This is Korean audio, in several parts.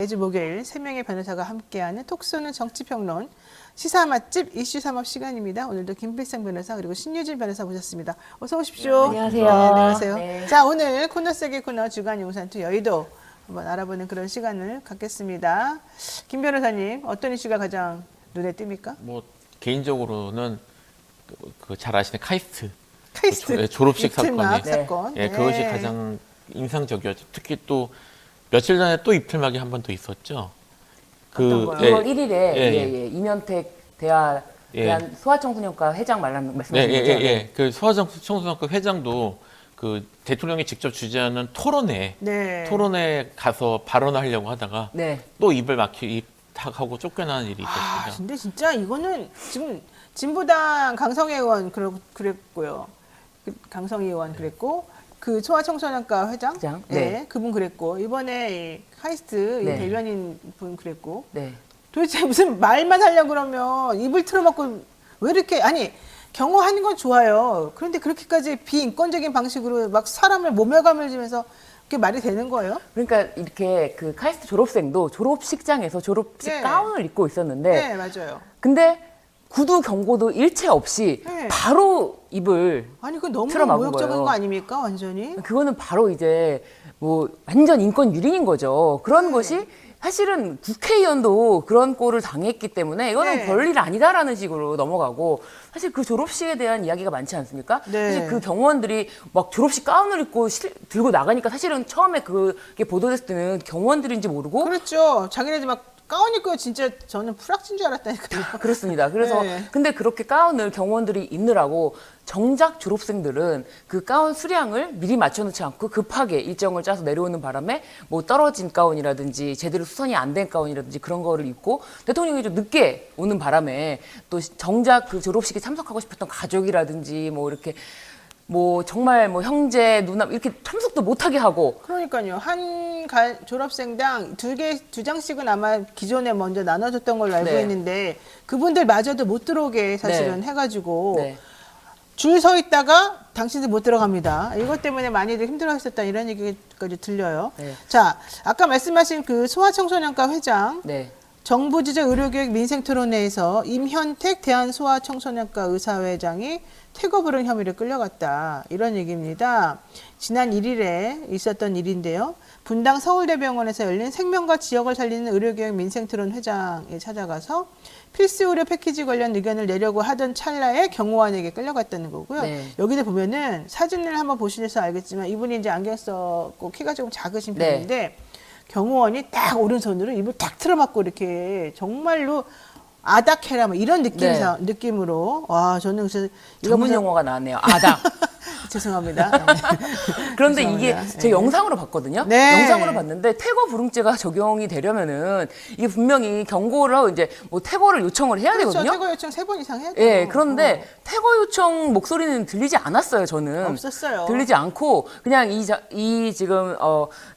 매주 목요일 3명의 변호사가 함께하는 톡쏘는 정치평론 시사 맛집 이슈 삼업 시간입니다. 오늘도 김필상 변호사 그리고 신유진 변호사 모셨습니다. 어서 오십시오. 안녕하세요. 네, 안녕하세요. 네. 자, 오늘 코너 속의 코너 주간 용산투 여의도 한번 알아보는 그런 시간을 갖겠습니다. 김 변호사님, 어떤 이슈가 가장 눈에 띕니까? 뭐 개인적으로는 그 잘 아시는 카이스트 카이스트 졸업식 이틀막 사건이 사건. 예, 네. 그것이 가장 인상적이었죠. 특히 또 며칠 전에 또 입틀막이 한 번 더 있었죠. 어떤 거요? 6월 1일에 예. 이면택 대한 소아청소년과 회장 말씀하신 거죠? 예. 그 소아청소년과 회장도 그 대통령이 직접 주재하는 토론회에 가서 발언을 하려고 하다가 네. 또 입을 하고 쫓겨나는 일이 있었습니다. 근데 진짜 이거는 지금 진보당 강성애 의원 그랬고요. 강성희 의원 그랬고 그 소아청소년과 회장, 네. 그분 그랬고 이번에 이 카이스트 네. 이 대변인 분 그랬고 네. 도대체 무슨 말만 하려고 그러면 입을 틀어막고 왜 이렇게 아니 경호하는 건 좋아요. 그런데 그렇게까지 비인권적인 방식으로 막 사람을 모멸감을 주면서 그게 말이 되는 거예요? 그러니까 이렇게 그 카이스트 졸업생도 졸업식장에서 졸업식 네. 가운을 입고 있었는데 네, 맞아요. 근데 구두 경고도 일체 없이 네. 바로 입을 아니 그 너무 틀어막은 모욕적인 거예요. 거 아닙니까, 완전히? 그거는 바로 이제 뭐 완전 인권 유린인 거죠. 그런 네. 것이 사실은 국회의원도 그런 꼴을 당했기 때문에 이거는 네. 별일 아니다라는 식으로 넘어가고 사실 그 졸업식에 대한 이야기가 많지 않습니까? 네. 사실 그 경호원들이 막 졸업식 가운을 입고 들고 나가니까 사실은 처음에 그게 보도됐을 때는 경호원들인지 모르고 그렇죠. 자기네들 막 가운 입고 진짜 저는 프락진 줄 알았다니까요. 그렇습니다. 그래서 네. 근데 그렇게 가운을 경호원들이 입느라고 정작 졸업생들은 그 가운 수량을 미리 맞춰놓지 않고 급하게 일정을 짜서 내려오는 바람에 뭐 떨어진 가운이라든지 제대로 수선이 안 된 가운이라든지 그런 거를 입고 대통령이 좀 늦게 오는 바람에 또 정작 그 졸업식에 참석하고 싶었던 가족이라든지 뭐 이렇게 뭐 정말 뭐 형제 누나 이렇게 참석도 못하게 하고 그러니까요. 졸업생당 두 장씩은 아마 기존에 먼저 나눠줬던 걸로 알고 네. 있는데 그분들마저도 못 들어오게 사실은 네. 해가지고 네. 줄 서 있다가 당신들 못 들어갑니다. 이것 때문에 많이들 힘들어했었다 이런 얘기까지 들려요. 네. 자, 아까 말씀하신 그 소아청소년과 회장 네. 정부 주재 의료교육 민생토론회에서 임현택 대한소아청소년과 의사회장이 퇴거 불응 혐의로 끌려갔다. 이런 얘기입니다. 지난 1일에 있었던 일인데요. 분당 서울대병원에서 열린 생명과 지역을 살리는 의료교육 민생토론 회장에 찾아가서 필수 의료 패키지 관련 의견을 내려고 하던 찰나에 경호원에게 끌려갔다는 거고요. 네. 여기도 보면은 사진을 한번 보시면서 알겠지만 이분이 이제 안경 썼고 키가 조금 작으신 네. 편인데 경호원이 딱 오른손으로 입을 탁 틀어막고 이렇게 정말로 아닥해라 뭐 이런 느낌으로 와 저는 그래서 이거 전문 보면서 용어가 나왔네요. 아닥. 죄송합니다. 그런데 죄송합니다. 이게 제 네. 영상으로 봤거든요. 네. 영상으로 봤는데 퇴거 불응죄가 적용이 되려면은 이게 분명히 경고를 하고 이제 뭐 퇴거를 요청을 해야 그렇죠. 되거든요. 퇴거 요청 3번 이상 해야 돼요. 예, 그런데 퇴거 요청 목소리는 들리지 않았어요, 저는. 없었어요. 들리지 않고 그냥 이 지금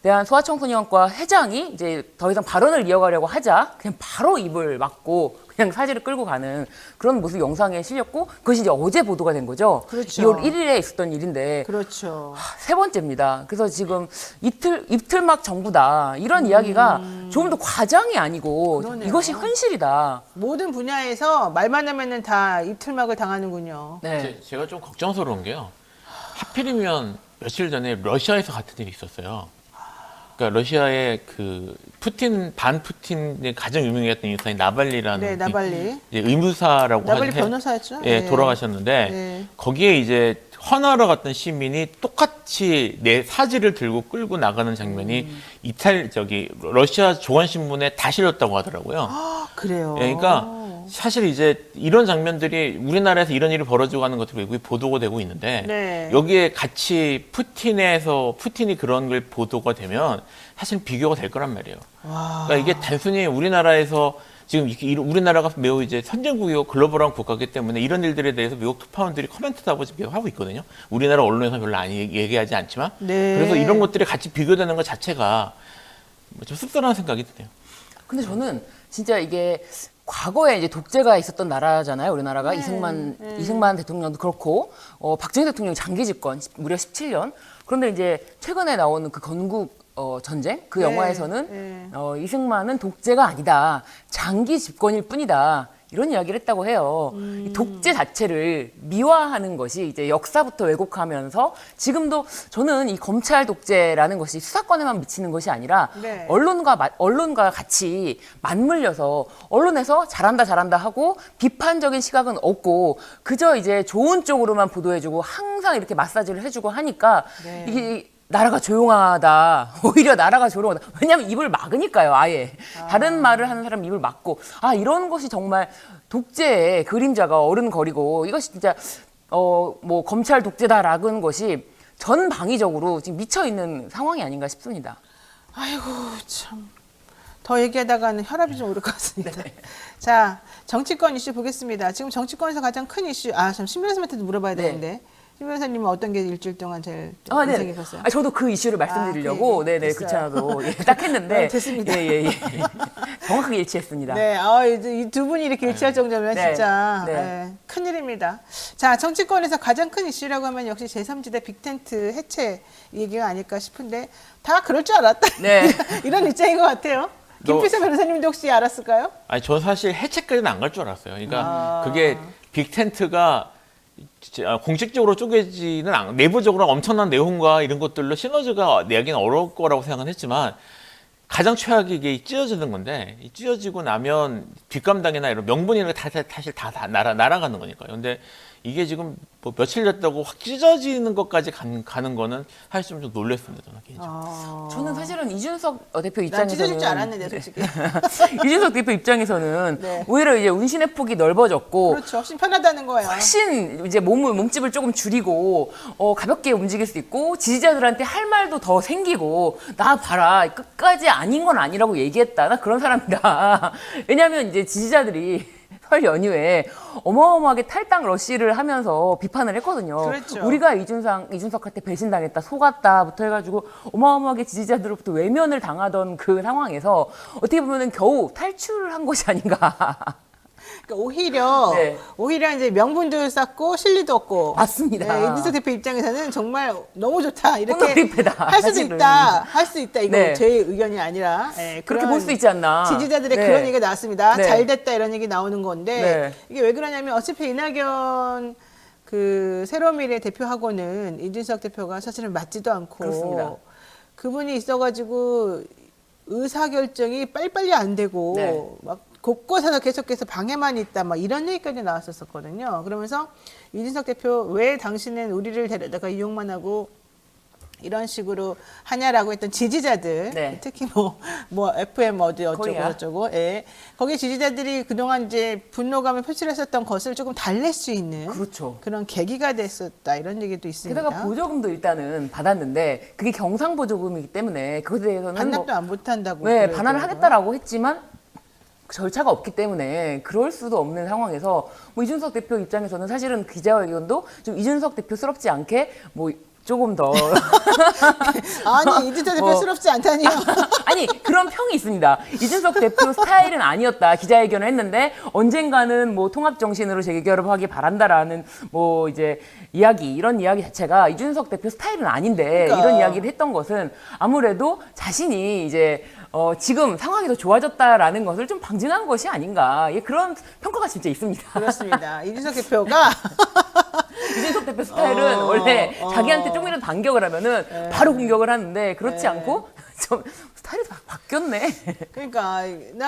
대한 소아청소년과 회장이 이제 더 이상 발언을 이어가려고 하자 그냥 바로 입을 막고 그냥 사지를 끌고 가는 그런 모습 영상에 실렸고 그것이 이제 어제 보도가 된 거죠. 그렇죠. 2월 1일에 있었던 일인데 그렇죠. 세 번째입니다. 그래서 지금 입틀막 정부다 이런 이야기가 좀 더 과장이 아니고 그러네요. 이것이 현실이다. 모든 분야에서 말만 하면은 다 입틀막을 당하는군요. 네. 제가 좀 걱정스러운 게요. 하필이면 며칠 전에 러시아에서 같은 일이 있었어요. 그러니까 러시아의 그 반푸틴의 가장 유명했던 인사인 나발리라는 네, 나발리. 이제 의무사라고 나발리 하는 변호사였죠? 예, 네. 돌아가셨는데 네. 거기에 이제 헌화하러 갔던 시민이 똑같이 내 사지를 들고 끌고 나가는 장면이 러시아 조간신문에 다 실렸다고 하더라고요. 아, 그래요. 예, 그러니까 사실 이제 이런 장면들이 우리나라에서 이런 일이 벌어지고 하는 것들이 외국에 보도가 되고 있는데 네. 여기에 같이 푸틴이 그런 걸 보도가 되면 사실 비교가 될 거란 말이에요. 와. 그러니까 이게 단순히 우리나라에서 지금 우리나라가 매우 이제 선진국이고 글로벌한 국가이기 때문에 이런 일들에 대해서 미국 특파원들이 코멘트도 하고 지금 하고 있거든요. 우리나라 언론에서 별로 얘기하지 않지만 네. 그래서 이런 것들이 같이 비교되는 것 자체가 좀 씁쓸한 생각이 드네요. 근데 저는 진짜 이게 과거에 이제 독재가 있었던 나라잖아요, 우리나라가. 네, 이승만 대통령도 그렇고, 박정희 대통령 장기 집권, 무려 17년. 그런데 이제 최근에 나오는 그 건국 전쟁 그 네, 영화에서는 네. 이승만은 독재가 아니다. 장기 집권일 뿐이다. 이런 이야기를 했다고 해요. 이 독재 자체를 미화하는 것이 이제 역사부터 왜곡하면서 지금도 저는 이 검찰 독재라는 것이 수사권에만 미치는 것이 아니라 네. 언론과 같이 맞물려서 언론에서 잘한다 하고 비판적인 시각은 없고 그저 이제 좋은 쪽으로만 보도해주고 항상 이렇게 마사지를 해주고 하니까 네. 이게 나라가 조용하다. 오히려 나라가 조용하다. 왜냐하면 입을 막으니까요, 아예. 다른 말을 하는 사람 입을 막고. 이런 것이 정말 독재의 그림자가 어른거리고 이것이 진짜 뭐 검찰 독재다라는 것이 전방위적으로 지금 미쳐 있는 상황이 아닌가 싶습니다. 아이고 참. 더 얘기하다가는 혈압이 좀 오를 것 같습니다. 자, 정치권 이슈 보겠습니다. 지금 정치권에서 가장 큰 이슈, 참 신 변호사님한테도 물어봐야 네. 되는데 신 변호사님은 어떤 게 일주일 동안 제일 네. 인상 깊었어요? 저도 그 이슈를 말씀드리려고 그 얘기 네네 됐어요. 그렇잖아도 딱 했는데 됐습니다. 예. 정확하게 일치했습니다. 네, 이 두 분이 이렇게 일치할 정도면 네. 진짜 네. 큰일입니다. 자, 정치권에서 가장 큰 이슈라고 하면 역시 제3지대 빅텐트 해체 얘기가 아닐까 싶은데 다 그럴 줄 알았다. 네. 이런 입장인 것 같아요. 김필서 변호사님도 혹시 알았을까요? 아니 저 사실 해체까지는 안 갈 줄 알았어요. 그러니까 그게 빅텐트가 공식적으로 쪼개지는 내부적으로 엄청난 내용과 이런 것들로 시너지가 내기는 어려울 거라고 생각은 했지만 가장 최악이 이게 찢어지는 건데 이 찢어지고 나면 뒷감당이나 이런 명분이나 사실 다 날아가는 거니까요. 근데 이게 지금 뭐 며칠 됐다고 확 찢어지는 것까지 가는 거는 사실 좀 놀랐습니다. 저는 개인적으로. 저는 사실은 이준석 대표 난 입장에서는 찢어질 줄 알았는데 솔직히. 이준석 대표 입장에서는 네. 오히려 이제 운신의 폭이 넓어졌고 그렇죠. 훨씬 편하다는 거예요. 훨씬 이제 몸집을 조금 줄이고 가볍게 움직일 수 있고 지지자들한테 할 말도 더 생기고 나 봐라 끝까지 아닌 건 아니라고 얘기했다. 나 그런 사람이다. 왜냐하면 이제 지지자들이 설 연휴에 어마어마하게 탈당 러쉬를 하면서 비판을 했거든요. 그렇죠. 우리가 이준석한테 배신당했다, 속았다부터 해가지고 어마어마하게 지지자들로부터 외면을 당하던 그 상황에서 어떻게 보면은 겨우 탈출한 것이 아닌가. 그러니까 오히려 이제 명분도 쌓고 실리도 얻고. 맞습니다. 네, 이준석 대표 입장에서는 정말 너무 좋다 이렇게 꽃놀이패다, 할 수도 사실은. 할 수 있다 이거 네. 제 의견이 아니라 그렇게 그런 볼 수 있지 않나. 지지자들의 네. 그런 얘기가 나왔습니다. 네. 잘 됐다 이런 얘기 나오는 건데 네. 이게 왜 그러냐면 어차피 이낙연 그 새로미래 대표하고는 이준석 대표가 사실은 맞지도 않고 그렇습니다. 그분이 있어가지고 의사결정이 빨리빨리 안 되고 네. 막 곳곳에서 계속해서 방해만 있다 막 이런 얘기까지 나왔었거든요. 그러면서 이준석 대표 왜 당신은 우리를 데려다가 이용만 하고 이런 식으로 하냐라고 했던 지지자들 네. 특히 뭐 FM 어쩌고 코리아. 저쩌고 거기 지지자들이 그동안 이제 분노감을 표출했었던 것을 조금 달랠 수 있는 그렇죠. 그런 계기가 됐었다 이런 얘기도 있습니다. 게다가 보조금도 일단은 받았는데 그게 경상 보조금이기 때문에 그것에 대해서는 반납도 안 못한다고 네, 그러더라고요. 반환을 하겠다라고 했지만 절차가 없기 때문에 그럴 수도 없는 상황에서 뭐 이준석 대표 입장에서는 사실은 기자회견도 좀 이준석 대표스럽지 않게 뭐 조금 더 아니 이준석 대표스럽지 않다니요. 아니 그런 평이 있습니다. 이준석 대표 스타일은 아니었다. 기자회견을 했는데 언젠가는 뭐 통합 정신으로 재결합 하기 바란다라는 뭐 이제 이런 이야기 자체가 이준석 대표 스타일은 아닌데 그러니까. 이런 이야기를 했던 것은 아무래도 자신이 이제 지금 상황이 더 좋아졌다라는 것을 좀 방증한 것이 아닌가. 그런 평가가 진짜 있습니다. 그렇습니다. 이준석 대표가 이준석 대표 스타일은 원래 자기한테 조금이라도 반격을 하면은 바로 공격을 하는데 그렇지 않고 좀 스타일이 바뀌었네. 그러니까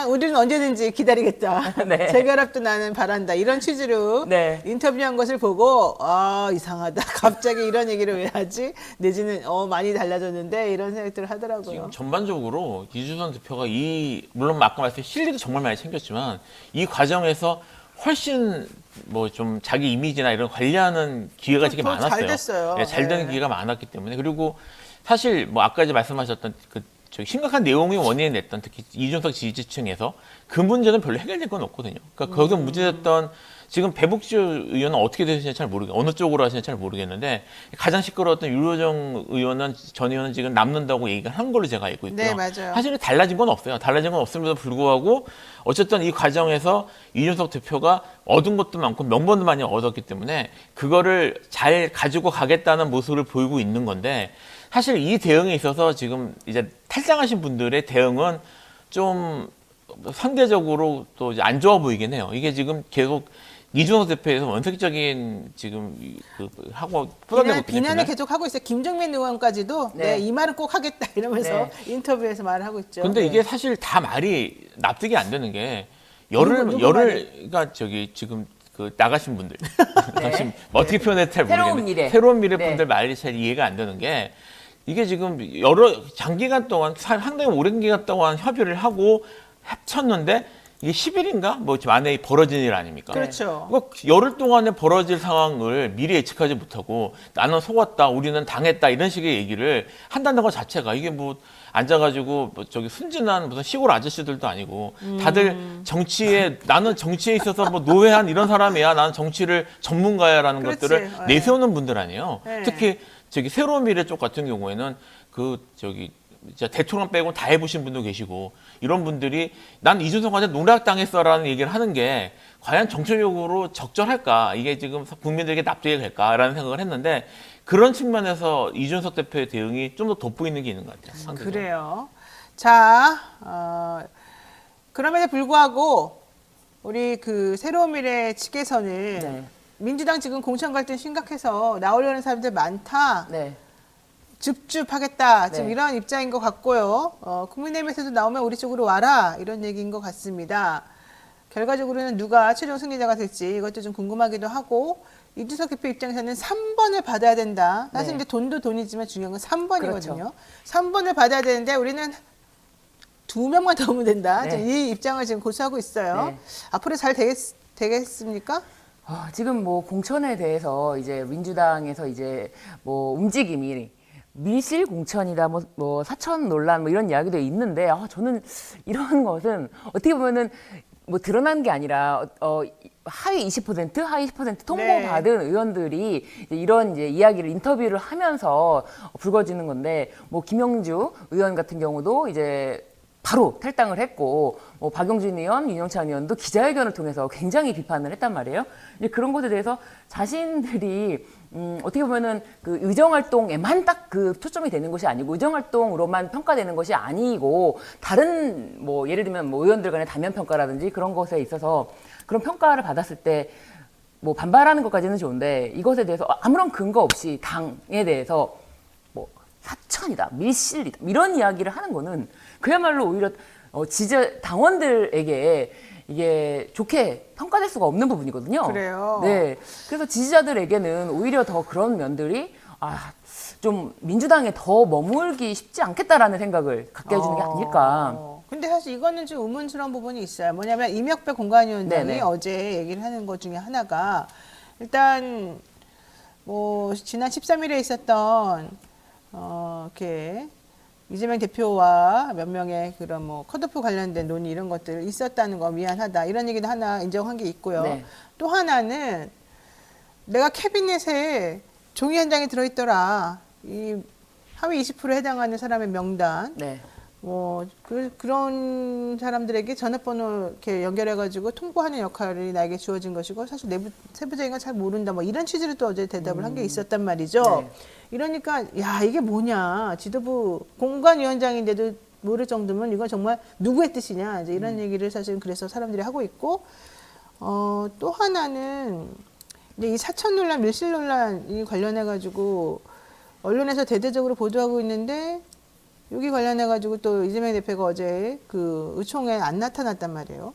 우리는 언제든지 기다리겠다. 네. 재결합도 나는 바란다. 이런 취지로 네. 인터뷰한 것을 보고 이상하다. 갑자기 이런 얘기를 왜 하지? 내지는 많이 달라졌는데 이런 생각들을 하더라고요. 지금 전반적으로 이준석 대표가 물론 아까 말씀드린 실리도 정말 많이 챙겼지만 이 과정에서 훨씬 뭐 좀 자기 이미지나 이런 관리하는 기회가 되게 더 많았어요. 잘 됐어요. 네, 잘 되는 네. 기회가 많았기 때문에 그리고 사실 뭐 아까 이제 말씀하셨던 심각한 내용이 원인이 냈던 특히 이준석 지지층에서 그 문제는 별로 해결될 건 없거든요. 그러니까 거기서 문제됐던 지금 배복주 의원은 어떻게 되시는지 잘 모르겠어요. 어느 쪽으로 하시는지 잘 모르겠는데 가장 시끄러웠던 유호정 전 의원은 지금 남는다고 얘기가 한 걸로 제가 알고 있고요. 네, 맞아요. 사실은 달라진 건 없어요. 달라진 건 없음에도 불구하고 어쨌든 이 과정에서 이준석 대표가 얻은 것도 많고 명분도 많이 얻었기 때문에 그거를 잘 가지고 가겠다는 모습을 보이고 있는 건데 사실 이 대응에 있어서 지금 이제 탈당하신 분들의 대응은 좀 상대적으로 또 이제 안 좋아 보이긴 해요. 이게 지금 계속 이준석 대표에서 원색적인 지금 하고 쏟아내고 있거든요. 비난을 계속 하고 있어요. 김종민 의원까지도 네. 이 말은 꼭 하겠다 이러면서 네. 인터뷰에서 말을 하고 있죠. 근데 네. 이게 사실 다 말이 납득이 안 되는 게 누구 그러니까 저기 지금 그 나가신 분들 나가신 어떻게 표현해야 잘 새로운 모르겠는데 미래. 새로운 미래 네. 분들 말이 잘 이해가 안 되는 게 이게 지금 여러 장기간 동안 상당히 오랜 기간 동안 협의를 하고 합쳤는데 이게 10일인가 뭐 만에 벌어진 일 아닙니까? 그렇죠. 그러니까 열흘 동안에 벌어질 상황을 미리 예측하지 못하고 나는 속았다, 우리는 당했다 이런 식의 얘기를 한다는 것 자체가 이게 뭐 앉아가지고 뭐 저기 순진한 무슨 시골 아저씨들도 아니고 다들 정치에 나는 정치에 있어서 뭐 노회한 이런 사람이야, 나는 정치를 전문가야라는 그렇지. 것들을 네. 내세우는 분들 아니에요. 네. 특히 저기 새로운 미래 쪽 같은 경우에는 그 저기 진짜 대통령 빼고 다 해보신 분도 계시고 이런 분들이 난 이준석한테 농락당했어라는 얘기를 하는 게 과연 정치적으로 적절할까? 이게 지금 국민들에게 납득이 될까라는 생각을 했는데 그런 측면에서 이준석 대표의 대응이 좀 더 돋보이는 게 있는 것 같아요. 상대적으로. 그래요. 자, 그럼에도 불구하고 우리 그 새로운 미래 측에서는 네. 민주당 지금 공천 갈등 심각해서 나오려는 사람들 많다. 네. 줍줍하겠다. 지금 네. 이런 입장인 것 같고요. 국민의힘에서도 나오면 우리 쪽으로 와라. 이런 얘기인 것 같습니다. 결과적으로는 누가 최종 승리자가 될지 이것도 좀 궁금하기도 하고 이준석 대표 입장에서는 3번을 받아야 된다. 사실 네. 이제 돈도 돈이지만 중요한 건 3번이거든요. 그렇죠. 3번을 받아야 되는데 우리는 2명만 더 오면 된다. 네. 지금 이 입장을 지금 고수하고 있어요. 네. 앞으로 잘 되겠습니까? 지금 뭐 공천에 대해서 이제 민주당에서 이제 뭐 움직임이 밀실 공천이다, 뭐 사천 논란 뭐 이런 이야기도 있는데 저는 이런 것은 어떻게 보면은 뭐 드러난 게 아니라 하위 20%, 하위 10% 통보받은 의원들이 이제 이런 이제 이야기를 인터뷰를 하면서 불거지는 건데 뭐 김영주 의원 같은 경우도 이제 바로 탈당을 했고 뭐 박용진 의원, 윤영찬 의원도 기자회견을 통해서 굉장히 비판을 했단 말이에요. 이제 그런 것에 대해서 자신들이 어떻게 보면은 그 의정 활동에만 딱 그 초점이 되는 것이 아니고 의정 활동으로만 평가되는 것이 아니고 다른 뭐 예를 들면 뭐 의원들 간의 다면 평가라든지 그런 것에 있어서 그런 평가를 받았을 때 뭐 반발하는 것까지는 좋은데 이것에 대해서 아무런 근거 없이 당에 대해서 뭐 사천이다, 밀실이다 이런 이야기를 하는 거는 그야말로 오히려 지지 당원들에게 이게 좋게 평가될 수가 없는 부분이거든요. 그래요. 네. 그래서 지지자들에게는 오히려 더 그런 면들이 좀 민주당에 더 머물기 쉽지 않겠다라는 생각을 갖게 해주는 게 아닐까. 근데 사실 이거는 좀 의문스러운 부분이 있어요. 뭐냐면 이명배 공관위원장이 네네. 어제 얘기를 하는 것 중에 하나가 일단 뭐 지난 13일에 있었던 이렇게 이재명 대표와 몇 명의 그런 뭐 컷오프 관련된 논의 이런 것들 있었다는 거 미안하다 이런 얘기도 하나 인정한 게 있고요. 네. 또 하나는 내가 캐비넷에 종이 한 장이 들어있더라. 이 하위 20%에 해당하는 사람의 명단. 네. 뭐 그런 사람들에게 전화번호 이렇게 연결해가지고 통보하는 역할이 나에게 주어진 것이고 사실 내부 세부적인 건 잘 모른다. 뭐 이런 취지로 또 어제 대답을 한 게 있었단 말이죠. 네. 이러니까 야 이게 뭐냐 지도부 공관위원장인데도 모를 정도면 이건 정말 누구의 뜻이냐 이제 이런 얘기를 사실 그래서 사람들이 하고 있고 또 하나는 이제 이 사천 논란 밀실 논란이 관련해 가지고 언론에서 대대적으로 보도하고 있는데. 여기 관련해가지고 또 이재명 대표가 어제 그 의총에 안 나타났단 말이에요.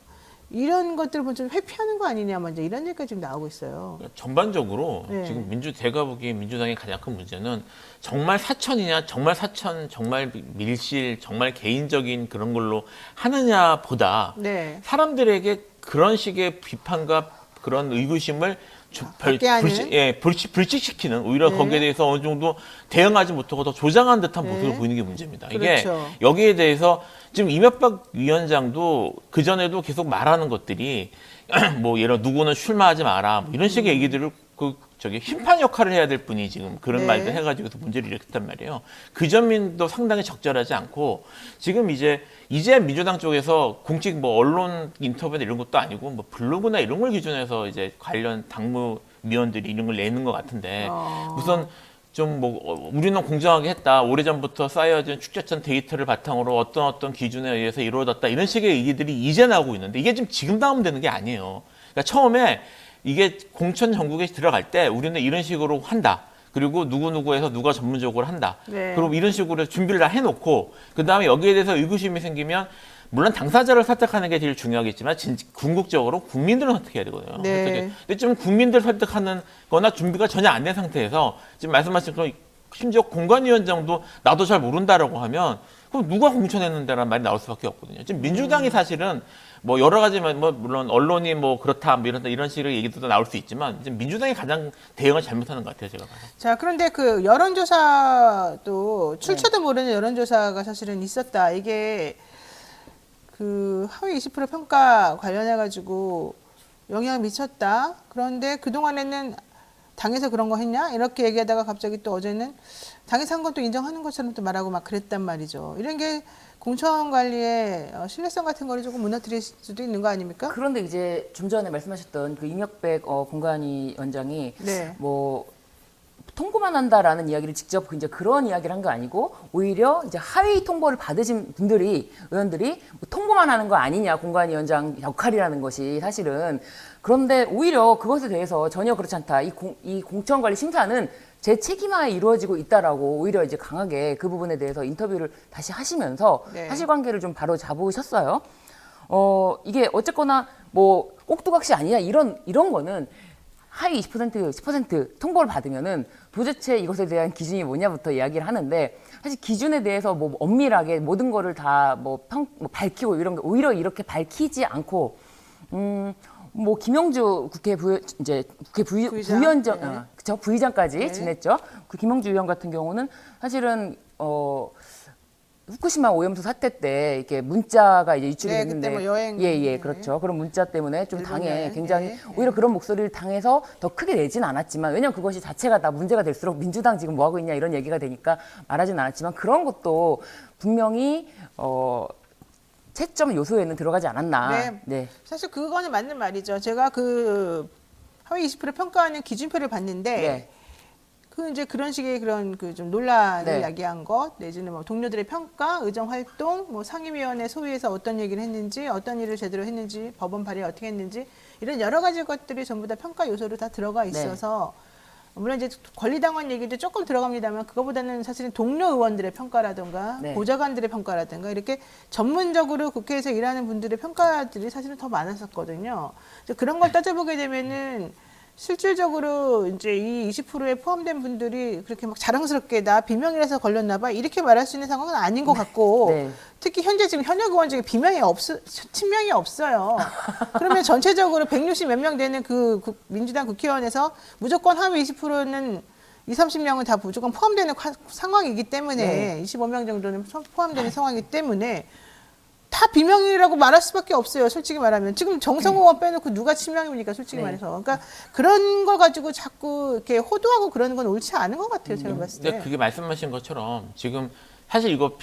이런 것들을 보면 좀 회피하는 거 아니냐, 먼저 이런 얘기가 지금 나오고 있어요. 전반적으로 네. 지금 제가 보기에 민주당의 가장 큰 문제는 정말 사천이냐, 정말 사천, 정말 밀실, 정말 개인적인 그런 걸로 하느냐보다 네. 사람들에게 그런 식의 비판과 그런 의구심을 받게 하는? 불식시키는 오히려 네. 거기에 대해서 어느 정도 대응하지 못하고 더 조장한 듯한 네. 모습을 보이는 게 문제입니다. 이게 그렇죠. 여기에 대해서 지금 이명박 위원장도 그 전에도 계속 말하는 것들이 뭐 예를 들어 누구는 술 마하지 마라 뭐 이런 식의 얘기들을 심판 역할을 해야 될 분이 지금 그런 네. 말도 해가지고 문제를 일으켰단 말이에요. 그 점도 상당히 적절하지 않고 지금 이제 민주당 쪽에서 공식 뭐 언론 인터뷰나 이런 것도 아니고 뭐 블로그나 이런 걸 기준해서 이제 관련 당무위원들이 이런 걸 내는 것 같은데 무슨 좀 뭐 우리는 공정하게 했다. 오래전부터 쌓여진 축적된 데이터를 바탕으로 어떤 기준에 의해서 이루어졌다. 이런 식의 얘기들이 이제 나오고 있는데 이게 지금 나오면 되는 게 아니에요. 그러니까 처음에 이게 공천 전국에 들어갈 때 우리는 이런 식으로 한다. 그리고 누구누구에서 누가 전문적으로 한다. 네. 그리고 이런 식으로 준비를 다 해놓고 그다음에 여기에 대해서 의구심이 생기면 물론 당사자를 선택하는 게 제일 중요하겠지만 궁극적으로 국민들을 선택해야 되거든요. 네. 근데 좀 국민들 설득하는 거나 준비가 전혀 안 된 상태에서 지금 말씀하신 것처럼 심지어 공관위원장도 나도 잘 모른다라고 하면 그럼 누가 공천했는데라는 말이 나올 수밖에 없거든요. 지금 민주당이 사실은 뭐 여러 가지만 뭐 물론 언론이 뭐 그렇다 뭐 이런 식의 얘기도 나올 수 있지만 지금 민주당이 가장 대응을 잘못하는 것 같아요, 제가 봐서. 자, 그런데 그 여론조사도 출처도 모르는 여론조사가 사실은 있었다. 이게 그 하위 20% 평가 관련해 가지고 영향을 미쳤다. 그런데 그동안에는 당에서 그런 거 했냐? 이렇게 얘기하다가 갑자기 또 어제는 당에서 한 건 또 인정하는 것처럼 또 말하고 막 그랬단 말이죠. 이런 게 공천 관리의 신뢰성 같은 거를 조금 무너뜨릴 수도 있는 거 아닙니까? 그런데 이제 좀 전에 말씀하셨던 그 임혁백 공관위원장이 네. 뭐 통보만 한다라는 이야기를 직접 이제 그런 이야기를 한 거 아니고 오히려 이제 하위 통보를 받으신 분들이 의원들이 뭐 통보만 하는 거 아니냐 공관위원장 역할이라는 것이 사실은 그런데 오히려 그것에 대해서 전혀 그렇지 않다 이 공천관리 심사는 제 책임하에 이루어지고 있다라고 오히려 이제 강하게 그 부분에 대해서 인터뷰를 다시 하시면서 네. 사실관계를 좀 바로 잡으셨어요. 이게 어쨌거나 뭐 꼭두각시 아니냐 이런 거는 하위 20%, 10% 통보를 받으면은 도대체 이것에 대한 기준이 뭐냐부터 이야기를 하는데 사실 기준에 대해서 뭐 엄밀하게 모든 거를 다 뭐 밝히고 이런 게 오히려 이렇게 밝히지 않고 뭐 김영주 국회 부의장. 부위원장 네. 그쵸 부의장까지 네. 지냈죠. 그 김영주 의원 같은 경우는 사실은 후쿠시마 오염수 사태 때 이렇게 문자가 이제 유출이 네, 됐는데 그때 뭐 여행 예, 그렇죠. 그런 문자 때문에 좀 일본 당에 여행. 굉장히 네, 네. 오히려 그런 목소리를 당해서 더 크게 내진 않았지만 왜냐면 그것이 자체가 다 문제가 될수록 민주당 지금 뭐 하고 있냐 이런 얘기가 되니까 말하진 않았지만 그런 것도 분명히 채점 요소에는 들어가지 않았나. 네. 네. 사실 그거는 맞는 말이죠. 제가 그 하위 20% 평가하는 기준표를 봤는데 네. 그 이제 그런 식의 그런 그 좀 논란을 네. 야기한 것 내지는 뭐 동료들의 평가, 의정 활동, 뭐 상임위원회 소위에서 어떤 얘기를 했는지, 어떤 일을 제대로 했는지, 법원 발의 어떻게 했는지 이런 여러 가지 것들이 전부 다 평가 요소로 다 들어가 있어서 물론 이제 권리당원 얘기도 조금 들어갑니다만 그거보다는 사실은 동료 의원들의 평가라든가 네. 보좌관들의 평가라든가 이렇게 전문적으로 국회에서 일하는 분들의 평가들이 사실은 더 많았었거든요. 그래서 그런 걸 따져보게 되면은 실질적으로 이제 이 20%에 포함된 분들이 그렇게 막 자랑스럽게 나 비명이라서 걸렸나 봐 이렇게 말할 수 있는 상황은 아닌 것 같고 네. 특히 현재 지금 현역 의원 중에 친명이 없어요. 그러면 전체적으로 160 몇 명 되는 민주당 국회의원에서 무조건 하위 20%는 20, 30명은 다 무조건 포함되는 상황이기 때문에 네. 25명 정도는 포함되는 상황이기 때문에 다 비명이라고 말할 수밖에 없어요. 솔직히 말하면 지금 정성호 의원 빼놓고 누가 친명입니까? 솔직히 네. 말해서. 그러니까 그런 거 가지고 자꾸 이렇게 호도하고 그러는 건 옳지 않은 것 같아요. 제가 봤을 때. 근데 그게 말씀하신 것처럼 지금 사실 이거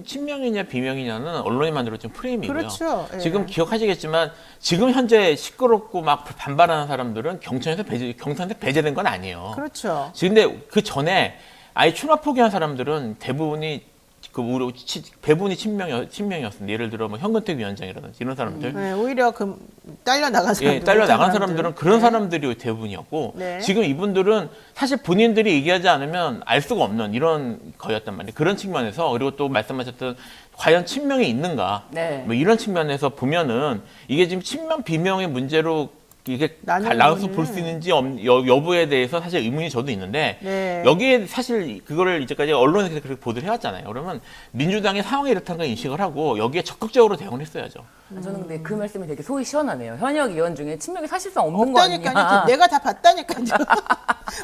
친명이냐 비명이냐는 언론이 만들어준 프레임이고요. 그렇죠. 예. 지금 기억하시겠지만 지금 현재 시끄럽고 막 반발하는 사람들은 경선에서 배제된 건 아니에요. 그렇죠. 근데 그 전에 아예 출마 포기한 사람들은 대부분이 배분이 친명이었습니다. 예를 들어 뭐 현근택 위원장이라든지 이런 사람들. 네, 오히려 딸려 나간 사람들. 예, 딸려 나간 사람들은 그런 사람들이 대부분이었고 네. 지금 이분들은 사실 본인들이 얘기하지 않으면 알 수가 없는 이런 거였단 말이에요. 그런 측면에서 그리고 또 말씀하셨던 과연 친명이 있는가 네. 뭐 이런 측면에서 보면은 이게 지금 친명 비명의 문제로 이게 나누는 나눠서 거는. 볼 수 있는지 여부에 대해서 사실 의문이 저도 있는데 네. 여기에 사실 그거를 이제까지 언론에서 그렇게 보도를 해왔잖아요. 그러면 민주당이 상황이 이렇다는 걸 인식을 하고 여기에 적극적으로 대응을 했어야죠. 저는 근데 그 말씀이 되게 속이 시원하네요. 현역 의원 중에 친명이 사실상 없는 거 아니냐. 없다니까요. 내가 다 봤다니까요.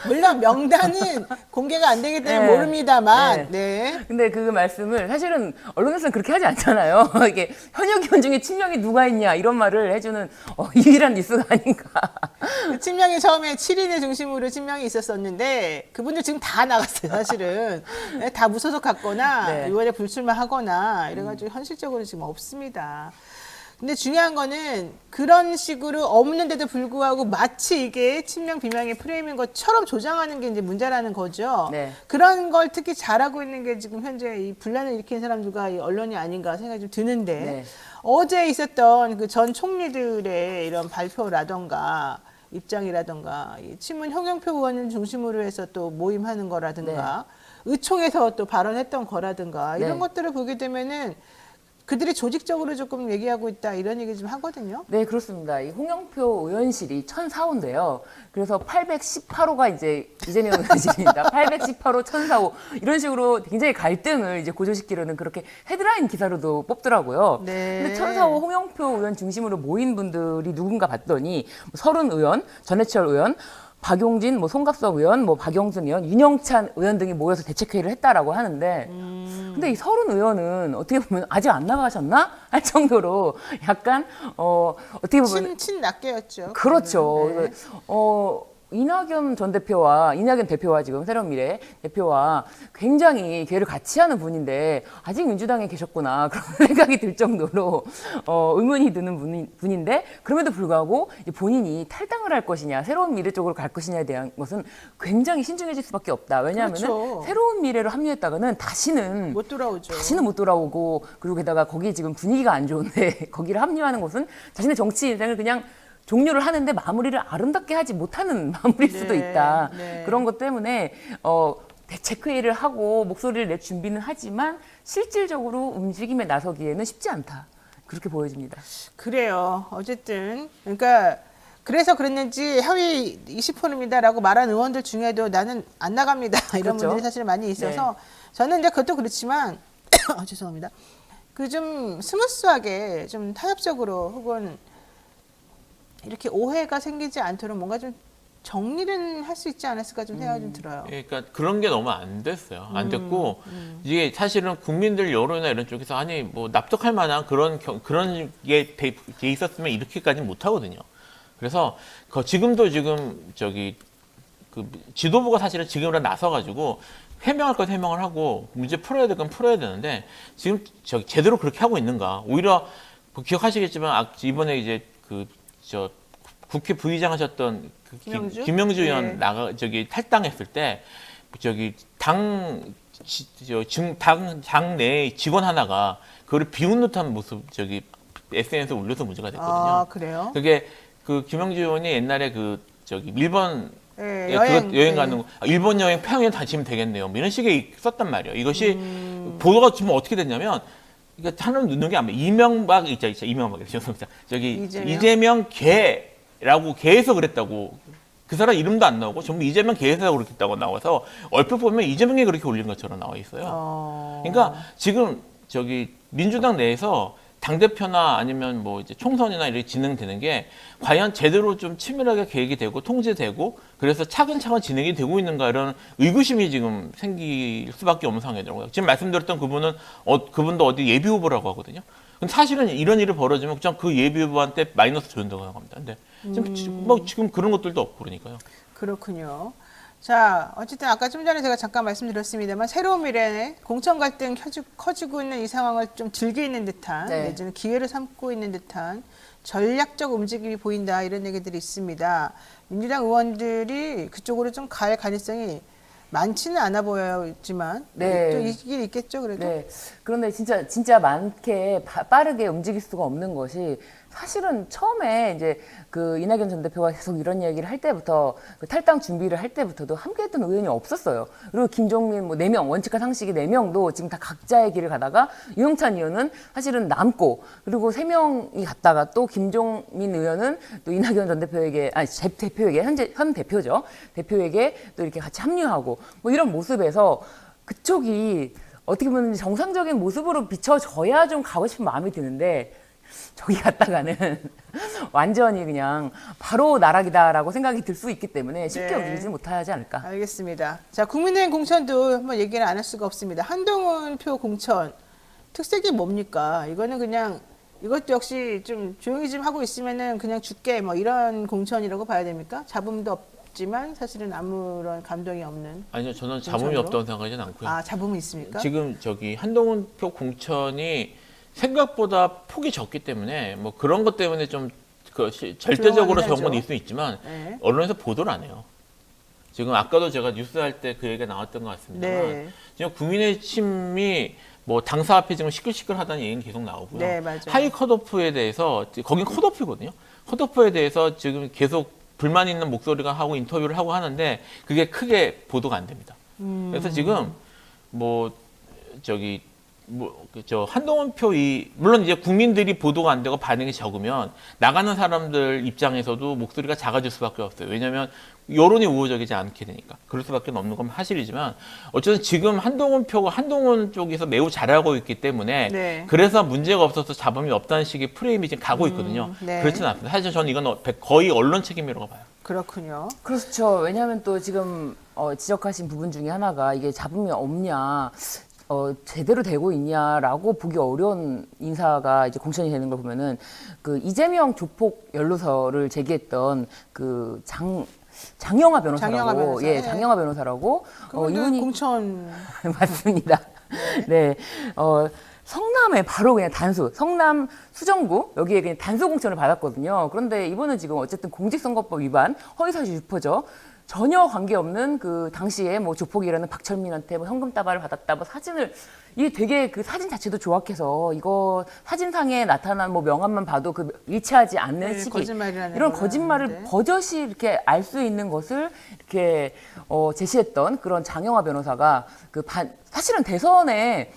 물론 명단은 공개가 안 되기 때문에 네. 모릅니다만. 네. 근데 그 말씀을 사실은 언론에서는 그렇게 하지 않잖아요. 이게 현역 의원 중에 친명이 누가 있냐 이런 말을 해주는 유일한 뉴스가 아닌가. 그 친명이 처음에 7인의 중심으로 친명이 있었었는데 그분들 지금 다 나갔어요. 사실은 네, 다 무소속 갔거나 네. 이번에 불출마하거나 이래가지고 현실적으로 지금 없습니다. 근데 중요한 거는 그런 식으로 없는데도 불구하고 마치 이게 친명 비명의 프레임인 것처럼 조장하는 게 이제 문제라는 거죠. 네. 그런 걸 특히 잘하고 있는 게 지금 현재 이 분란을 일으킨 사람들과 이 언론이 아닌가 생각이 좀 드는데 네. 어제 있었던 그 전 총리들의 이런 발표라던가 입장이라던가 이 친문 홍영표 의원을 중심으로 해서 또 모임하는 거라든가 의총에서 또 발언했던 거라든가 이런 네. 것들을 보게 되면은 그들이 조직적으로 조금 얘기하고 있다 이런 얘기 좀 하거든요. 네, 그렇습니다. 이 홍영표 의원실이 1004호인데요. 그래서 818호가 이제 이재명 의원실입니다. 818호, 1004호 이런 식으로 굉장히 갈등을 이제 고조시키려는 그렇게 헤드라인 기사로도 뽑더라고요. 네. 근데 1004호 홍영표 의원 중심으로 모인 분들이 누군가 봤더니 서른 의원, 전해철 의원, 박용진, 송갑석 의원, 박영순 의원, 윤영찬 의원 등이 모여서 대책회의를 했다라고 하는데, 근데 이 서른 의원은 어떻게 보면 아직 안 나가셨나 할 정도로 약간 어떻게 보면 친낙계였죠. 그렇죠. 네. 이낙연 대표와 지금 새로운 미래 대표와 굉장히 괴를 같이 하는 분인데 아직 민주당에 계셨구나 그런 생각이 들 정도로 의문이 드는 분인데 그럼에도 불구하고 본인이 탈당을 할 것이냐 새로운 미래 쪽으로 갈 것이냐에 대한 것은 굉장히 신중해질 수밖에 없다. 왜냐하면 그렇죠. 새로운 미래로 합류했다가는 다시는 못 돌아오죠. 못 돌아오고 그리고 게다가 거기 지금 분위기가 안 좋은데 거기를 합류하는 것은 자신의 정치 인생을 그냥 종료를 하는데 마무리를 아름답게 하지 못하는 마무리일 수도 있다. 네. 그런 것 때문에 대책회의를 하고 목소리를 낼 준비는 하지만 실질적으로 움직임에 나서기에는 쉽지 않다. 그렇게 보여집니다. 그래요. 어쨌든 그러니까 그래서 그랬는지 하위 20%입니다라고 말한 의원들 중에도 나는 안 나갑니다. 이런 그렇죠. 분들이 사실 많이 있어서 저는 이제 그것도 그렇지만 죄송합니다. 그 좀 스무스하게 좀 타협적으로 혹은 이렇게 오해가 생기지 않도록 뭔가 좀 정리는 할 수 있지 않았을까 좀 생각이 좀 들어요. 그러니까 그런 게 너무 안 됐어요. 안 됐고 이게 사실은 국민들 여론이나 이런 쪽에서 아니 납득할 만한 그런 게 돼 있었으면 이렇게까지는 못 하거든요. 그래서 지금도 그 지도부가 사실은 지금으로 나서가지고 해명할 건 해명을 하고 문제 풀어야 될 건 풀어야 되는데 지금 제대로 그렇게 하고 있는가? 오히려 기억하시겠지만 이번에 이제 국회 부의장 하셨던 김영주 의원 탈당했을 때 당 내 직원 하나가 그거를 비웃는 듯한 모습 SNS에 올려서 문제가 됐거든요. 아, 그래요? 그게 그 김영주 의원이 옛날에 일본 네, 여행 가는 거 일본 여행 평양에 다니면 되겠네요. 이런 식의 썼단 말이에요. 이것이 보도가 지금 어떻게 됐냐면 그러니까 하는 넣는 게 아니라 이명박 이명박이죠. 죄송합니다. 이재명 개라고 개에서 그랬다고 그 사람 이름도 안 나오고 전부 이재명 개에서 그랬다고 나와서 얼핏 보면 이재명이 그렇게 올린 것처럼 나와 있어요. 그러니까 지금 민주당 내에서 당 대표나 아니면 이제 총선이나 이렇게 진행되는 게 과연 제대로 좀 치밀하게 계획이 되고 통제되고 그래서 차근차근 진행이 되고 있는가 이런 의구심이 지금 생길 수밖에 없는 상황이더라고요. 지금 말씀드렸던 그분도 어디 예비 후보라고 하거든요. 근데 사실은 이런 일이 벌어지면 그냥 그 예비 후보한테 마이너스 줘준다고 생각합니다. 근데 지금 그런 것들도 없고 그러니까요. 그렇군요. 자, 어쨌든 아까 좀 전에 제가 잠깐 말씀드렸습니다만 새로운 미래에 공천 갈등 커지고 있는 이 상황을 좀 즐기는 듯한 내지는 기회를 삼고 있는 듯한 전략적 움직임이 보인다 이런 얘기들이 있습니다. 민주당 의원들이 그쪽으로 좀 갈 가능성이 많지는 않아 보였지만 또 있긴 있겠죠 그래도. 네. 그런데 진짜 많게 빠르게 움직일 수가 없는 것이 사실은 처음에 이제 그 이낙연 전 대표가 계속 이런 얘기를 할 때부터 그 탈당 준비를 할 때부터도 함께했던 의원이 없었어요. 그리고 김종민 4명 원칙과 상식이 4명도 지금 다 각자의 길을 가다가 윤영찬 의원은 사실은 남고 그리고 3명이 갔다가 또 김종민 의원은 또 이낙연 전 대표에게 대표에게 현 대표죠. 대표에게 또 이렇게 같이 합류하고 이런 모습에서 그쪽이 어떻게 보면 정상적인 모습으로 비춰져야 좀 가고 싶은 마음이 드는데 저기 갔다가는 완전히 그냥 바로 나락이다라고 생각이 들 수 있기 때문에 쉽게 움직이지 못하지 않을까. 알겠습니다. 자, 국민의힘 공천도 한번 얘기를 안 할 수가 없습니다. 한동훈 표 공천 특색이 뭡니까? 이거는 그냥 이것도 역시 좀 조용히 좀 하고 있으면은 그냥 줄게 이런 공천이라고 봐야 됩니까? 잡음도 없지만 사실은 아무런 감동이 없는. 아니요, 저는 잡음이 공천으로? 없다고 생각하지는 않고요. 아, 잡음이 있습니까? 지금 한동훈 표 공천이 생각보다 폭이 적기 때문에 뭐 그런 것 때문에 좀 절대적으로 조용하긴 적은 건 하죠. 있을 수 있지만 네. 언론에서 보도를 안 해요. 지금 아까도 제가 뉴스 할 때 그 얘기가 나왔던 것 같습니다만 네. 지금 국민의힘이 뭐 당사 앞에 지금 시끌시끌하다는 얘기는 계속 나오고요. 네, 맞아요. 하이 컷오프에 대해서 거긴 컷오프거든요. 컷오프에 대해서 지금 계속 불만 있는 목소리가 하고 인터뷰를 하고 하는데 그게 크게 보도가 안 됩니다. 그래서 지금 뭐 저기 저 한동훈 표이 물론 이제 국민들이 보도가 안 되고 반응이 적으면 나가는 사람들 입장에서도 목소리가 작아질 수밖에 없어요. 왜냐하면 여론이 우호적이지 않게 되니까 그럴 수밖에 없는 건 사실이지만 어쨌든 지금 한동훈 쪽에서 매우 잘하고 있기 때문에 네. 그래서 문제가 없어서 잡음이 없다는 식의 프레임이 지금 가고 있거든요. 네. 그렇지는 않습니다. 사실 저는 이건 거의 언론 책임이라고 봐요. 그렇군요. 그렇죠. 왜냐하면 또 지금 지적하신 부분 중에 하나가 이게 잡음이 없냐, 제대로 되고 있냐라고 보기 어려운 인사가 이제 공천이 되는 걸 보면은 그 이재명 조폭 연루서를 제기했던 그 장영하 변호사라고, 장영하 변호사. 예, 장영하 변호사라고 그분은 공천 맞습니다. 네. 성남에 바로 그냥 성남 수정구 여기에 그냥 단수 공천을 받았거든요. 그런데 이번은 지금 어쨌든 공직선거법 위반, 허위사실 유포죠. 전혀 관계없는 그 당시에 뭐 조폭이라는 박철민한테 뭐 현금 따발을 받았다, 뭐 사진을 이게 되게 그 사진 자체도 조악해서 이거 사진상에 나타난 뭐 명함만 봐도 그 일치하지 않는 네, 시기 거짓말이라는 이런 걸 거짓말을 하는데. 버젓이 이렇게 알 수 있는 것을 이렇게 제시했던 그런 장영하 변호사가 사실은 대선에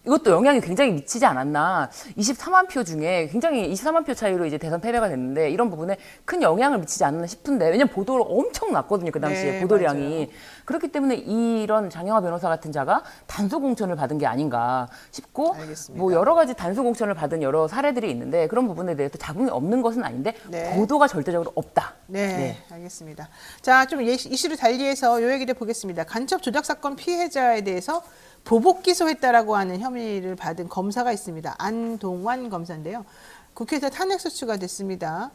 이것도 영향이 굉장히 미치지 않았나. 24만 표 중에 굉장히 24만 표 차이로 이제 대선 패배가 됐는데 이런 부분에 큰 영향을 미치지 않나 싶은데 왜냐면 보도를 엄청 났거든요. 그 당시에 네, 보도량이. 맞아요. 그렇기 때문에 이런 장영하 변호사 같은 자가 단수 공천을 받은 게 아닌가 싶고 알겠습니다. 뭐 여러 가지 단수 공천을 받은 여러 사례들이 있는데 그런 부분에 대해서 잡음이 없는 것은 아닌데 네. 보도가 절대적으로 없다. 네, 알겠습니다. 자, 좀 이슈를 달리해서 요 얘기를 보겠습니다. 간첩 조작 사건 피해자에 대해서 보복 기소했다라고 하는 혐의를 받은 검사가 있습니다. 안동환 검사인데요. 국회에서 탄핵 소추가 됐습니다.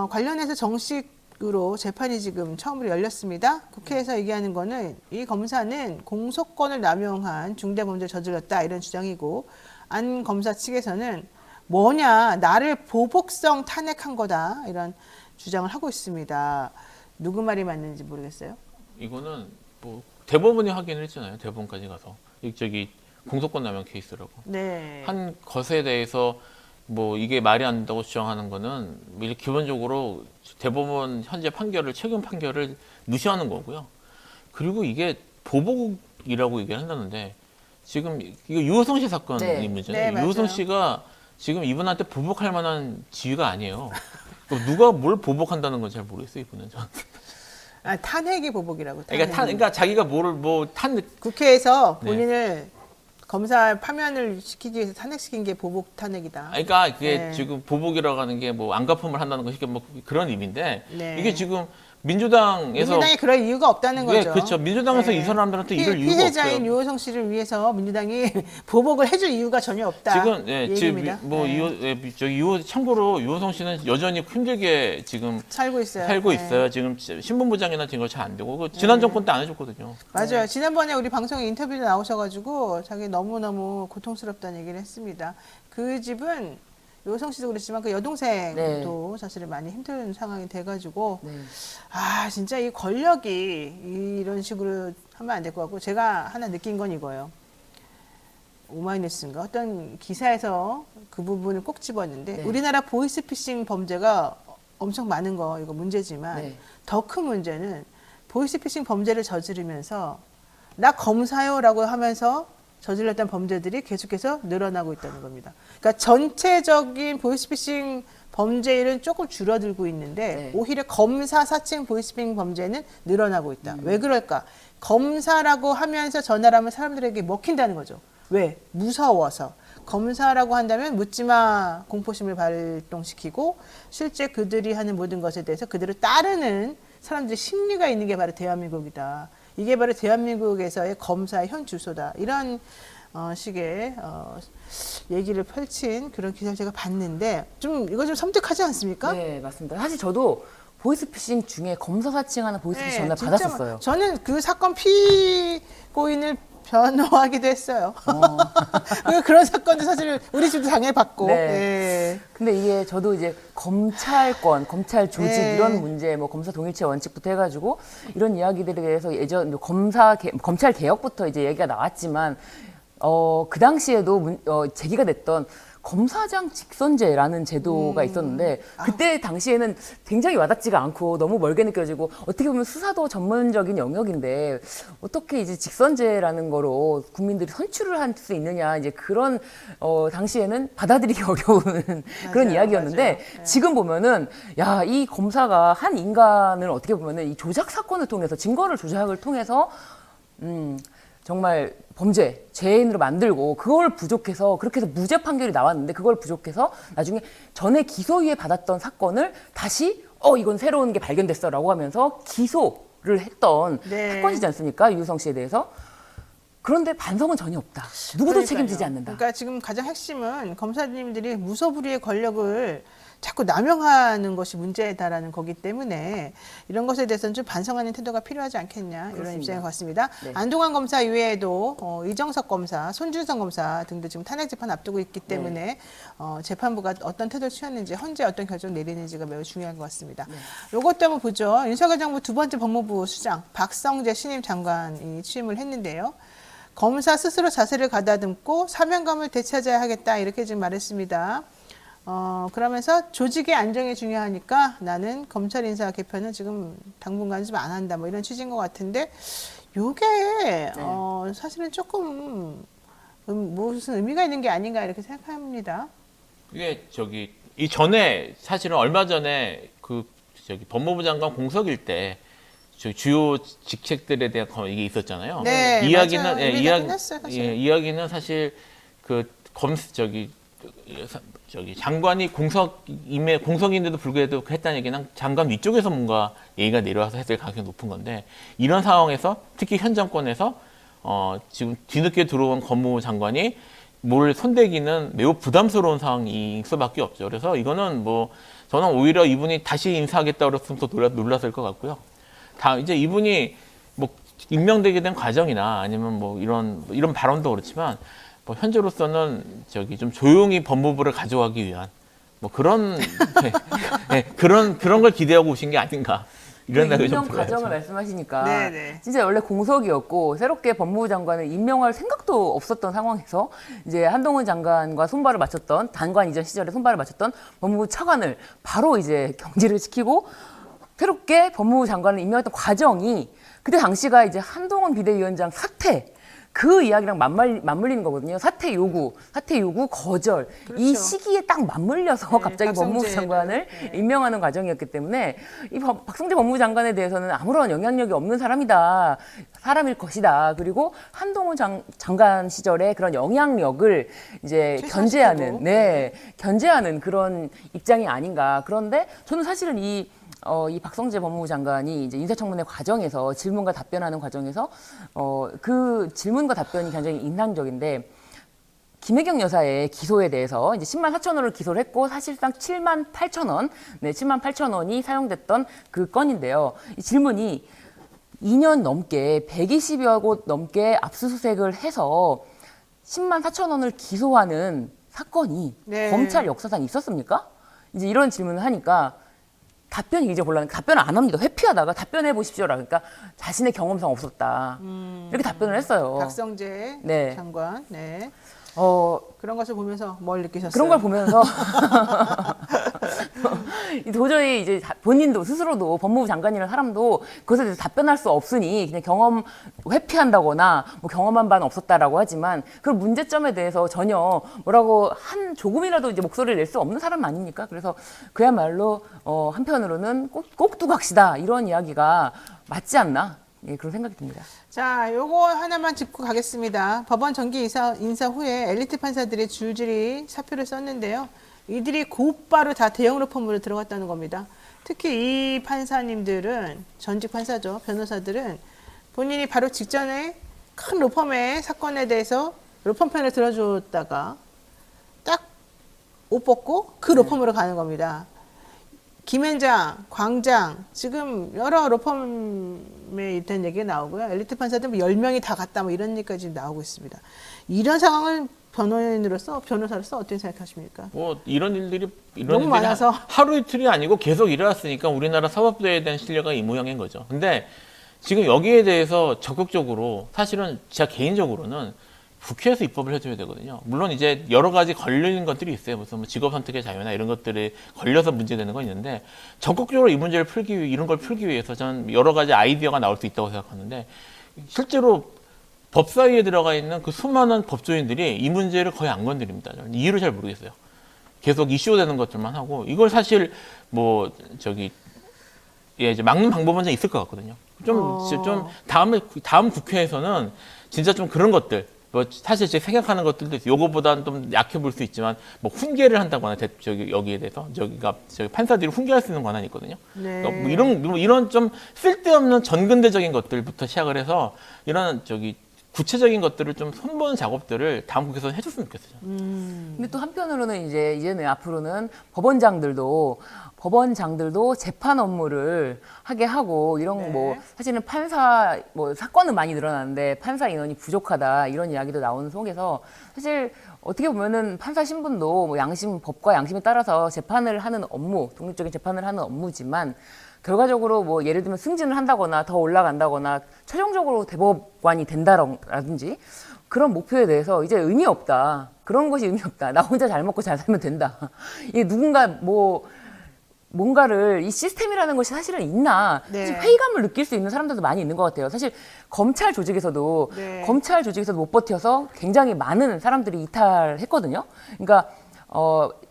관련해서 정식으로 재판이 지금 처음으로 열렸습니다. 국회에서 얘기하는 거는 이 검사는 공소권을 남용한 중대범죄를 저질렀다 이런 주장이고 안 검사 측에서는 뭐냐 나를 보복성 탄핵한 거다 이런 주장을 하고 있습니다. 누구 말이 맞는지 모르겠어요. 이거는 뭐 대법원이 확인을 했잖아요. 대법원까지 가서 저기 공소권 남용 케이스라고. 네. 한 것에 대해서 뭐 이게 말이 안 된다고 주장하는 거는 기본적으로 대법원 현재 판결을 최근 판결을 무시하는 거고요. 그리고 이게 보복이라고 얘기를 한다는데 지금 이거 유호성 씨 사건이 네. 문제예요. 네, 유호성 맞아요. 씨가 지금 이분한테 보복할 만한 지위가 아니에요. 누가 뭘 보복한다는 건 잘 모르겠어요, 이분은. 저는. 아, 탄핵이 보복이라고. 탄핵이. 그러니까 자기가 국회에서 네. 본인을 검사 파면을 시키기 위해서 탄핵시킨 게 보복 탄핵이다. 그러니까 그게 네. 지금 보복이라고 하는 게 뭐 안갚음을 한다는 것이 뭐 그런 의미인데 네. 이게 지금 민주당에서 민주당이 그럴 이유가 없다는 네, 거죠. 그렇죠. 민주당에서 이 사람들한테 이럴 이유가 피해자인 없어요. 유호성 씨를 위해서 민주당이 보복을 해줄 이유가 전혀 없다. 지금 얘기입니다. 지금 뭐 네. 참고로 유호성 씨는 여전히 힘들게 지금 살고 있어요. 살고 네. 있어요. 지금 신분부장이나 이런 거 잘 안 되고 지난 정권 때 안 해줬거든요. 맞아요. 지난번에 우리 방송에 인터뷰도 나오셔가지고 자기 너무너무 고통스럽다는 얘기를 했습니다. 그 집은 유호성 씨도 그렇지만 그 여동생도 사실은 많이 힘든 상황이 돼가지고 네. 아 진짜 이 권력이 이런 식으로 하면 안 될 것 같고 제가 하나 느낀 건 이거예요. 오마이뉴스인가 어떤 기사에서 그 부분을 꼭 집었는데 네. 우리나라 보이스피싱 범죄가 엄청 많은 거 이거 문제지만 네. 더 큰 문제는 보이스피싱 범죄를 저지르면서 나 검사요라고 하면서 저질렀던 범죄들이 계속해서 늘어나고 있다는 겁니다. 그러니까 전체적인 보이스피싱 범죄율은 조금 줄어들고 있는데 네. 오히려 검사 사칭 보이스피싱 범죄는 늘어나고 있다. 왜 그럴까? 검사라고 하면서 전화를 하면 사람들에게 먹힌다는 거죠. 왜? 무서워서. 검사라고 한다면 묻지마 공포심을 발동시키고 실제 그들이 하는 모든 것에 대해서 그들을 따르는 사람들의 심리가 있는 게 바로 대한민국이다. 이게 바로 대한민국에서의 검사의 현 주소다. 이런 식의 얘기를 펼친 그런 기사를 제가 봤는데 이거 좀 섬뜩하지 않습니까? 네, 맞습니다. 사실 저도 보이스피싱 중에 검사 사칭하는 보이스피싱 전화 진짜 받았었어요. 저는 그 사건 피고인을 변호하기도 했어요. 그런 사건도 사실 우리 집도 당해봤고. 네. 네. 근데 이게 저도 이제 검찰권, 검찰 조직 네. 이런 문제, 뭐 검사 동일체 원칙부터 해가지고 이런 이야기들에 대해서 예전 검찰 개혁부터 이제 얘기가 나왔지만 그 당시에도 제기가 됐던 검사장 직선제라는 제도가 있었는데 그때 당시에는 굉장히 와닿지가 않고 너무 멀게 느껴지고 어떻게 보면 수사도 전문적인 영역인데 어떻게 이제 직선제라는 거로 국민들이 선출을 할 수 있느냐 이제 그런 당시에는 받아들이기 어려운 그런 이야기였는데 맞아요. 네. 지금 보면은 야, 이 검사가 한 인간을 어떻게 보면은 이 조작 사건을 통해서 증거를 조작을 통해서 정말 죄인으로 만들고 그걸 부족해서 그렇게 해서 무죄 판결이 나왔는데 그걸 부족해서 나중에 전에 기소유예 받았던 사건을 다시 이건 새로운 게 발견됐어라고 하면서 기소를 했던 네. 사건이지 않습니까? 유유성 씨에 대해서. 그런데 반성은 전혀 없다. 누구도 그러니까요. 책임지지 않는다. 그러니까 지금 가장 핵심은 검사님들이 무소불위의 권력을 자꾸 남용하는 것이 문제다라는 거기 때문에 이런 것에 대해서는 좀 반성하는 태도가 필요하지 않겠냐 이런 그렇습니다. 입장인 것 같습니다. 네. 안동환 검사 이외에도 이정석 검사, 손준성 검사 등도 지금 탄핵 재판 앞두고 있기 때문에 재판부가 어떤 태도를 취하는지 헌재 어떤 결정 내리는지가 매우 중요한 것 같습니다. 이것도 한번 보죠. 윤석열 정부 두 번째 법무부 수장 박성재 신임 장관이 취임을 했는데요. 검사 스스로 자세를 가다듬고 사명감을 되찾아야 하겠다 이렇게 지금 말했습니다. 그러면서 조직의 안정이 중요하니까 나는 검찰 인사 개편은 지금 당분간 좀 안 한다 뭐 이런 취지인 것 같은데 요게 사실은 조금 무슨 의미가 있는 게 아닌가 이렇게 생각합니다. 이게 이 전에 사실은 얼마 전에 법무부 장관 공석일 때 주요 직책들에 대한 이게 있었잖아요. 네, 이야기는 맞아요. 의미가 끝났어요, 사실. 이야기는 사실 장관이 공석인데도 불구하고 했다는 얘기는 장관 위쪽에서 뭔가 얘기가 내려와서 했을 가능성이 높은 건데 이런 상황에서 특히 현 정권에서 지금 뒤늦게 들어온 법무부 장관이 뭘 손대기는 매우 부담스러운 상황일 수밖에 없죠. 그래서 이거는 저는 오히려 이분이 다시 인사하겠다고 그랬으면 더 놀랐을 것 같고요. 이제 이분이 임명되게 된 과정이나 아니면 이런 발언도 그렇지만 현재로서는 좀 조용히 법무부를 가져가기 위한 그런 그런 걸 기대하고 오신 게 아닌가 이런 생각이 좀 임명 들어요. 과정을 말씀하시니까 네네. 진짜 원래 공석이었고 새롭게 법무부 장관을 임명할 생각도 없었던 상황에서 이제 한동훈 장관과 손발을 맞췄던 단관 이전 시절에 손발을 맞췄던 법무부 차관을 바로 이제 경질을 시키고 새롭게 법무부 장관을 임명했던 과정이 그때 당시가 이제 한동훈 비대위원장 사퇴 그 이야기랑 맞물리는 거거든요. 사퇴 요구, 거절. 그렇죠. 이 시기에 딱 맞물려서 네, 갑자기 법무부 박성재를, 장관을 네. 임명하는 과정이었기 때문에 이 박성재 법무부 장관에 대해서는 아무런 영향력이 없는 사람일 것이다. 그리고 한동훈 장관 시절에 그런 영향력을 이제 최소화시키고. 견제하는 그런 입장이 아닌가. 그런데 저는 사실은 이 박성재 법무부 장관이 이제 인사청문회 과정에서 질문과 답변하는 과정에서 그 질문과 답변이 굉장히 인상적인데 김혜경 여사의 기소에 대해서 이제 10만 4천 원을 기소를 했고 사실상 7만 8천 원, 7만 8천 원이 사용됐던 그 건인데요. 이 질문이 2년 넘게 120여 곳 넘게 압수수색을 해서 10만 4천 원을 기소하는 사건이 네. 검찰 역사상 있었습니까? 이제 이런 질문을 하니까 답변이 이제 곤란해. 답변을 안 합니다. 회피하다가 답변해 보십시오라. 그러니까 자신의 경험상 없었다. 이렇게 답변을 했어요. 박성재 네. 장관. 네. 어, 그런 것을 보면서 뭘 느끼셨어요? 그런 걸 보면서 도저히 이제 본인도 스스로도 법무부 장관이라는 사람도 그것에 대해서 답변할 수 없으니 그냥 경험 회피한다거나 경험한 바는 없었다라고 하지만 그 문제점에 대해서 전혀 뭐라고 조금이라도 이제 목소리를 낼 수 없는 사람 아닙니까? 그래서 그야말로 한편으로는 꼭 두고 갑시다 이런 이야기가 맞지 않나? 예, 그런 생각이 듭니다. 자, 요거 하나만 짚고 가겠습니다. 법원 정기 인사 후에 엘리트 판사들이 줄줄이 사표를 썼는데요. 이들이 곧바로 다 대형 로펌으로 들어갔다는 겁니다. 특히 이 판사님들은 전직 판사죠. 변호사들은 본인이 바로 직전에 큰 로펌의 사건에 대해서 로펌 편을 들어줬다가 딱 옷 벗고 그 로펌으로 가는 겁니다. 김앤장, 광장 지금 여러 로펌에 있다는 얘기가 나오고요. 엘리트 판사들 뭐 10명이 다 갔다 뭐 이런 얘기까지 지금 나오고 있습니다. 이런 상황을 변호사로서 어떻게 생각하십니까? 뭐 이런 일들이 너무 많아서. 하루 이틀이 아니고 계속 일어났으니까 우리나라 사법부에 대한 신뢰가 이 모양인 거죠. 근데 지금 여기에 대해서 적극적으로 사실은 제가 개인적으로는 국회에서 입법을 해줘야 되거든요. 물론 이제 여러 가지 걸리는 것들이 있어요. 무슨 뭐 직업 선택의 자유나 이런 것들이 걸려서 문제되는 건 있는데 적극적으로 이 문제를 풀기 위해 이런 걸 풀기 위해서 저는 여러 가지 아이디어가 나올 수 있다고 생각하는데 실제로 법사위에 들어가 있는 그 수많은 법조인들이 이 문제를 거의 안 건드립니다. 저는 이유를 잘 모르겠어요. 계속 이슈되는 것들만 하고 이걸 사실 뭐 이제 막는 방법은 좀 있을 것 같거든요. 좀 다음 국회에서는 진짜 좀 그런 것들 뭐 사실 제가 생각하는 것들도 있어요. 요거보다는 좀 약해 보일 수 있지만 뭐 훈계를 한다거나 여기에 대해서 저기 판사들이 훈계할 수 있는 권한이 있거든요. 네. 그러니까 뭐 이런 좀 쓸데없는 전근대적인 것들부터 시작을 해서 이런 구체적인 것들을 좀 손보는 작업들을 다음 국회에서 해줬으면 좋겠어요. 근데 또 한편으로는 이제는 앞으로는 법원장들도 재판 업무를 하게 하고 이런 네. 뭐 사실은 판사 뭐 사건은 많이 늘어나는데 판사 인원이 부족하다 이런 이야기도 나오는 속에서 사실 어떻게 보면은 판사 신분도 뭐 법과 양심에 따라서 재판을 하는 업무, 독립적인 재판을 하는 업무지만 결과적으로 뭐 예를 들면 승진을 한다거나 더 올라간다거나 최종적으로 대법관이 된다라든지 그런 목표에 대해서 이제 의미 없다. 그런 것이 의미 없다. 나 혼자 잘 먹고 잘 살면 된다. 이게 누군가 뭔가를 이 시스템이라는 것이 사실은 있나 네. 사실 회의감을 느낄 수 있는 사람들도 많이 있는 것 같아요. 사실 검찰 조직에서도 네. 못 버텨서 굉장히 많은 사람들이 이탈했거든요. 그러니까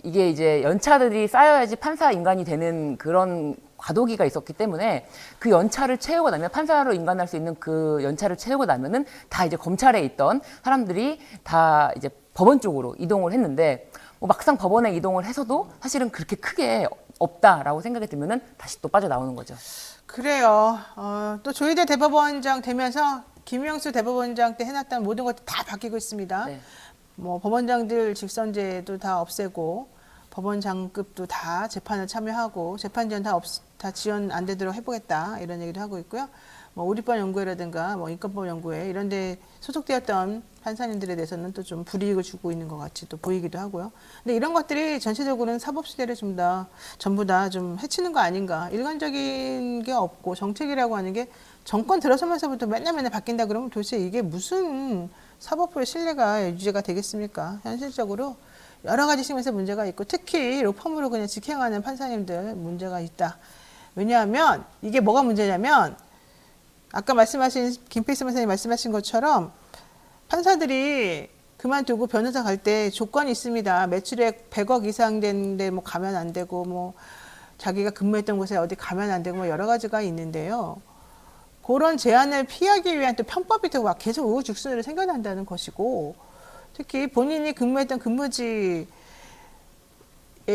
이게 이제 연차들이 쌓여야지 판사 인간이 되는 그런 과도기가 있었기 때문에 그 연차를 채우고 나면 판사로 인간할 수 있는 그 연차를 채우고 나면은 다 이제 검찰에 있던 사람들이 다 이제 법원 쪽으로 이동을 했는데 뭐 막상 법원에 이동을 해서도 사실은 그렇게 크게 없다라고 생각이 들면은 다시 또 빠져나오는 거죠. 그래요. 또 조희대 대법원장 되면서 김명수 대법원장 때 해놨던 모든 것들이 다 바뀌고 있습니다. 네. 뭐 법원장들 직선제도 다 없애고 법원장급도 다 재판에 참여하고 재판 지원 다 지원 안 되도록 해보겠다 이런 얘기도 하고 있고요. 뭐 우리법 연구회라든가 뭐 인권법 연구회 이런 데 소속되었던 판사님들에 대해서는 또 좀 불이익을 주고 있는 것 같이 또 보이기도 하고요. 근데 이런 것들이 전체적으로는 사법시대를 전부 다 좀 해치는 거 아닌가. 일관적인 게 없고 정책이라고 하는 게 정권 들어서면서부터 맨날 바뀐다 그러면 도대체 이게 무슨 사법부의 신뢰가 유지가 되겠습니까? 현실적으로 여러 가지 측면에서 문제가 있고 특히 로펌으로 그냥 직행하는 판사님들 문제가 있다. 왜냐하면 이게 뭐가 문제냐면 아까 말씀하신 김필수 판사님 말씀하신 것처럼 판사들이 그만두고 변호사 갈 때 조건이 있습니다. 매출액 100억 이상 되는데 뭐 가면 안 되고 뭐 자기가 근무했던 곳에 어디 가면 안 되고 뭐 여러 가지가 있는데요. 그런 제한을 피하기 위한 또 편법이 또 막 계속 우후죽순으로 생겨난다는 것이고 특히 본인이 근무했던 근무지에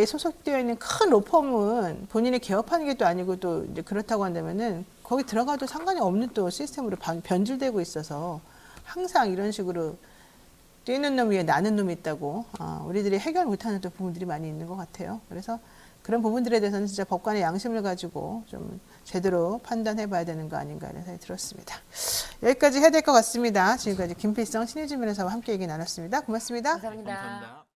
소속되어 있는 큰 로펌은 본인이 개업하는 게 또 아니고 또 이제 그렇다고 한다면은 거기 들어가도 상관이 없는 또 시스템으로 변질되고 있어서 항상 이런 식으로 뛰는 놈 위에 나는 놈이 있다고 우리들이 해결 못하는 또 부분들이 많이 있는 것 같아요. 그래서 그런 부분들에 대해서는 진짜 법관의 양심을 가지고 좀 제대로 판단해 봐야 되는 거 아닌가 이런 생각이 들었습니다. 여기까지 해야 될 것 같습니다. 지금까지 김필성 신의진 변호사와 함께 얘기 나눴습니다. 고맙습니다. 감사합니다. 감사합니다.